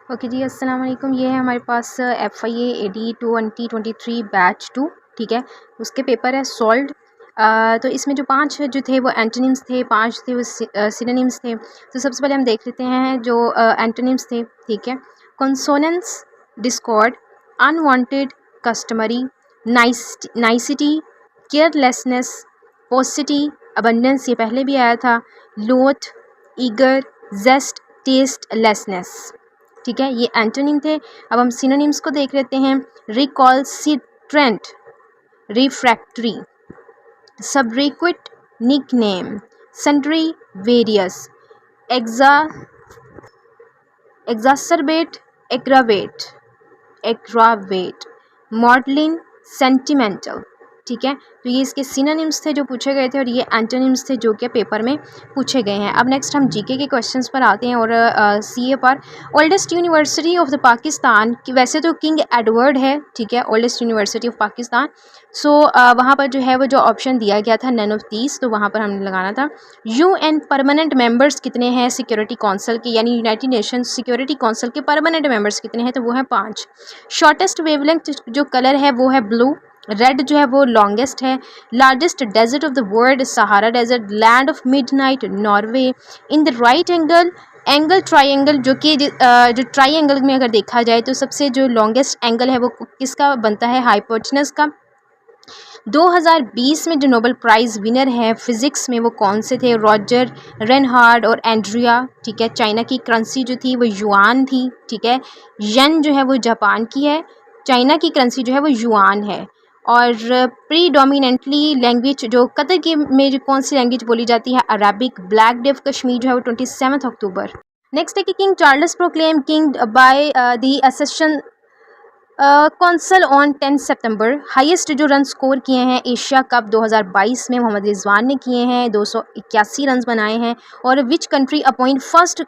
Okay जी, अस्सलाम वालेकुम। ये है हमारे पास FIA AD 2023 बैच 2, ठीक है। उसके पेपर है सॉल्व्ड। तो इसमें जो 5 जो थे वो एंटोनिम्स थे, 5 थे वो सिनोनिम्स थे। तो सबसे पहले हम देख लेते हैं जो एंटोनिम्स थे, ठीक है। Consonance, discord, unwanted, customary, nicety, carelessness, paucity, abundance, ये पहले भी आया था, लोथ, ईगर, जेस्ट, टेस्ट, लेसनेस, ठीक है। ये एंटोनिम थे। अब हम सिनोनिम्स को देख लेते हैं। रिकॉल्सिट्रेंट, refractory, सबरीक्विट, nickname, sundry, various, एग्जा एग्जासरबेट, aggravate, Magdalene, sentimental, ठीक है। तो ये इसके सिनोनिम्स थे जो पूछे गए थे और ये एंटोनिम्स थे जो कि पेपर में पूछे गए हैं। अब नेक्स्ट हम जीके के क्वेश्चंस पर आते हैं और सीए पर। Oldest university of the Pakistan, कि वैसे तो किंग एडवर्ड है, ठीक है, ओल्डेस्ट यूनिवर्सिटी ऑफ पाकिस्तान। सो वहाँ पर जो है वो जो ऑप्शन दिया गया था नन ऑफ दीज, तो वहाँ पर हमने लगाना था। UN परमानेंट मेंबर्स कितने हैं सिक्योरिटी काउंसिल के, यानी यूनाइटेड नेशंस सिक्योरिटी काउंसिल के परमानेंट मेंबर्स कितने हैं, तो वो है 5। शॉर्टेस्ट वेवलेंथ जो कलर है वो है ब्लू। रेड जो है वो लॉन्गेस्ट है। Largest desert of the world Sahara desert. Land of midnight Norway. In the right angle triangle, जो कि जो ट्राइंगल में अगर देखा जाए तो सबसे जो लॉन्गेस्ट एंगल है वो किसका बनता है, हाइपोटेनस का। 2020 में जो नोबेल प्राइज़ विनर है फिज़िक्स में वो कौन से थे, रॉजर रेनहार्ड और एंड्रिया, ठीक है। चाइना की करेंसी जो थी वो युआन थी, ठीक है। येन जो है वो जापान की है, चाइना की करेंसी जो है वो युआन है। और प्रीडोमिनेंटली लैंग्वेज जो कतर की में जो कौन सी लैंग्वेज बोली जाती है, Arabic. Black day of Kashmir जो है वो 27 अक्टूबर। नेक्स्ट है कि King Charles proclaim king by the accession council on 10 सितंबर। हाईएस्ट जो रन स्कोर किए हैं एशिया कप 2022 में मोहम्मद रिजवान ने किए हैं, 281 रन बनाए हैं। और विच कंट्री अपॉइंट फर्स्ट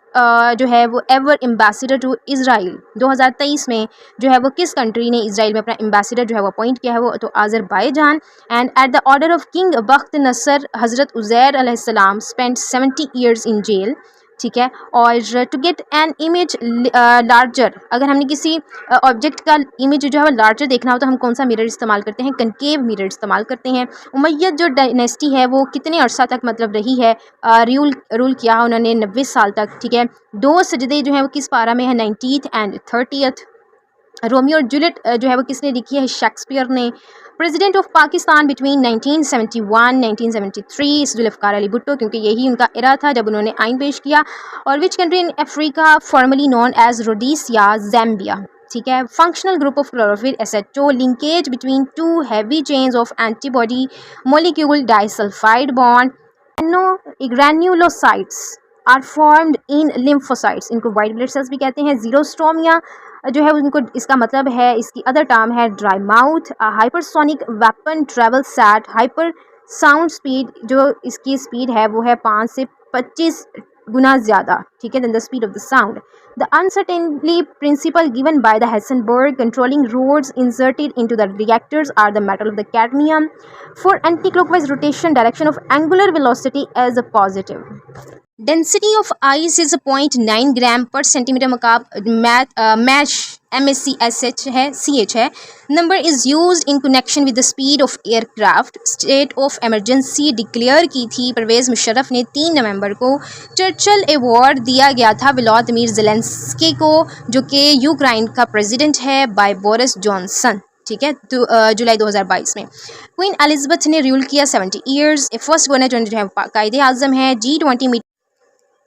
जो है वो एवर एम्बेसडर टू इजराइल, 2023 में जो है वो किस कंट्री ने इसराइल में अपना एम्बेसडर जो है वो अपॉइंट किया है, वो तो Azerbaijan. And at the order of king बख्त नसर हज़रत उज़ैर अलैहिस्सलाम स्पेंट 70 ईयर्स इन जेल, ठीक है। और to get an image larger, अगर हमने किसी ऑब्जेक्ट का इमेज जो है वो लार्जर देखना हो तो हम कौन सा मिरर इस्तेमाल करते हैं, कनकेव मिरर इस्तेमाल करते हैं। उमैयद जो डायनेस्टी है वो कितने अरसा तक मतलब रही है, रूल किया है उन्होंने 90 साल तक, ठीक है। 2 सजदे जो है वो किस पारा में है, 19th एंड 30th। रोमियो और जूलियट जो है वो किसने लिखी है, शेक्सपियर ने। President of Pakistan between 1971 1973, Zulfikar Ali Bhutto, क्योंकि यही उनका इरा था जब उन्होंने आइन पेश किया। और which country in Africa formally known as Rhodesia, Zambia, ठीक है। Functional group of chlorophyll aceto, linkage between 2 heavy chains of antibody molecule, disulphide bond. Granulocytes are formed in lymphocytes, इनको वाइट ब्लड सेल्स भी कहते हैं। Xerostomia जो है उनको इसका मतलब है, इसकी अदर टर्म है dry mouth. Hypersonic weapon travels eight hyper sound speed, जो इसकी स्पीड है वो है 5 से 25 गुना ज़्यादा, ठीक है, then the speed of the sound. The uncertainly principle given by the Heisenberg controlling rods inserted into the reactors are the metal of the cadmium for anti clockwise rotation direction of angular velocity as a positive. Density of ice is 0.9 gram per centimetre cube. Mach MACSH है, CH है। Number is use in connection with the speed of aircraft. State of emergency declare की थी परवेज़ मुशर्रफ ने 3 नवंबर को। Churchill award दिया गया था Vladimir Zelensky को, जो कि यूक्रेन का प्रेसिडेंट है, बाय बोरिस जॉनसन, ठीक है, जुलाई 2022 में। क्वीन एलिजाबेथ ने रूल किया 70 ईयर्स। फर्स्ट गवर्नर जो है कायदे आज़म है।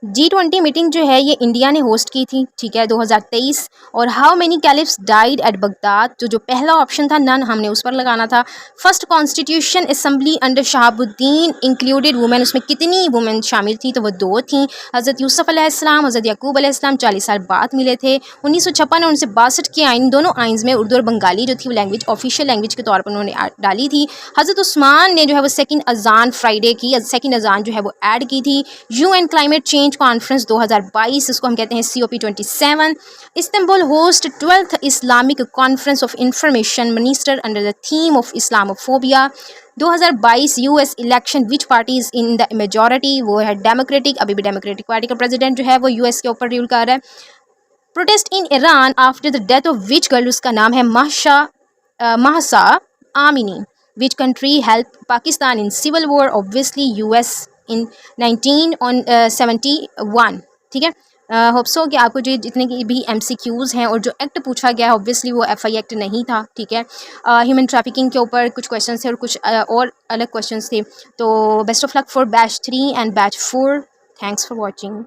G20 मीटिंग जो है ये इंडिया ने होस्ट की थी, ठीक है, 2023। और how many caliphs died eight Baghdad, जो पहला ऑप्शन था नन, हमने उस पर लगाना था। First constitution assembly under Shahabuddin included women, उसमें कितनी वुमेन शामिल थी, तो वो 2 थी। हज़रत यूसुफ अलैहिस्सलाम, हज़रत याकूब अलैहिस्सलाम 40 साल बाद मिले थे। 1956 और 1962 के आइन, दोनों आइन्स में उर्दू और बंगाली जो थी वो लैंग्वेज ऑफिशियल लैंग्वेज के तौर पर उन्होंने डाली थी। हज़रत उस्मान ने जो है वो सेकंड अजान फ्राइडे की, सेकंड अजान जो है वो ऐड की थी। UN क्लाइमेट चेंज कॉन्फ्रेंस 2022, इसको हम कहते हैं COP27। Istanbul host 12th Islamic conference of information minister under the theme of Islamophobia. 2022 US election, which party is in the majority, वो है डेमोक्रेटिक। अभी भी डेमोक्रेटिक पार्टी का प्रेसिडेंट जो है वो US के ऊपर रूल कर रहा है। Protest in Iran after the death of which girl, उसका नाम है Mahsa Amini. Which country help Pakistan in civil war, obviously US in 1971. ठीक है. होप सो कि आपको जो जितने की भी MCQs हैं और जो एक्ट पूछा गया है ऑब्वियसली वो FI एक्ट नहीं था. ठीक है. ह्यूमन ट्रैफिकिंग के ऊपर कुछ क्वेश्चन थे और कुछ और अलग क्वेश्चन थे. तो best of luck for batch 3 and batch 4. Thanks for watching.